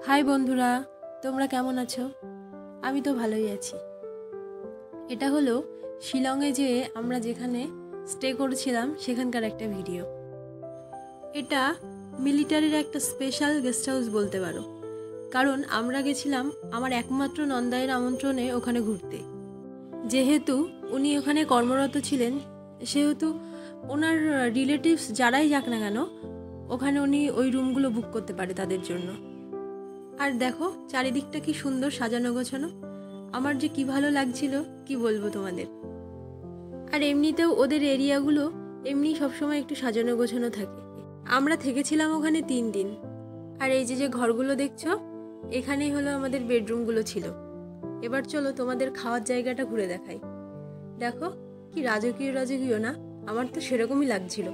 High বন্ধুরা, তোমরা কেমন আছো? আমি তো ভালোই আছি। এটা হলো শিলংয়ে যে আমরা যেখানে স্টে করেছিলাম সেখানকার একটা ভিডিও। এটা মিলিটারির একটা স্পেশাল গেস্ট হাউস বলতে পারো, কারণ আমরা গেছিলাম আমার একমাত্র নন্দায়ের আমন্ত্রণে ওখানে ঘুরতে। যেহেতু উনি ওখানে কর্মরত ছিলেন, সেহেতু ওনার রিলেটিভস যারাই যাক না কেন ওখানে উনি ওই রুমগুলো বুক করতে পারে তাদের জন্য। আর দেখো চারিদিকটা কি সুন্দর সাজানো গোছানো, আমার যে কি ভালো লাগছিল কি বলবো তোমাদের। আর এমনিতেও ওদের এরিয়াগুলো এমনি সবসময় একটু সাজানো গোছানো থাকে। আমরা থেকেছিলাম ওখানে 3 দিন। আর এই যে ঘরগুলো দেখছো, এখানেই হলো আমাদের বেডরুমগুলো ছিল। এবার চলো তোমাদের খাওয়ার জায়গাটা ঘুরে দেখাই। দেখো কি রাজকীয় রাজকীয় না, আমার তো সেরকমই লাগছিল।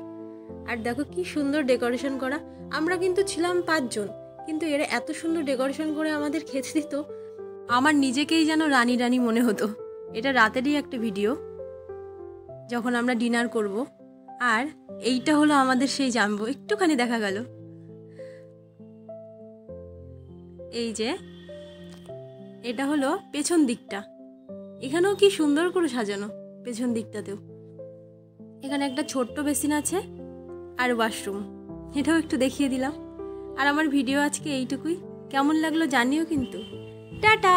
আর দেখো কি সুন্দর ডেকোরেশন করা। আমরা কিন্তু ছিলাম 5 জন, কিন্তু এরা এত সুন্দর ডেকোরেশন করে আমাদের খেতে দিত, আমার নিজেকেই যেন রানী রানী মনে হতো। এটা রাতেরই একটা ভিডিও, যখন আমরা ডিনার করব। আর এইটা হলো আমাদের সেই জাম্বো, একটুখানি দেখা গেল। এই যে এটা হলো পেছন দিকটা, এখানেও কি সুন্দর করে সাজানো পেছন দিকটাতেও। এখানে একটা ছোট্ট বেসিন আছে আর ওয়াশরুম, এটাও একটু দেখিয়ে দিলাম। আর আমার ভিডিও আজকে এইটুকুই। কেমন লাগলো জানিও কিন্তু। টাটা।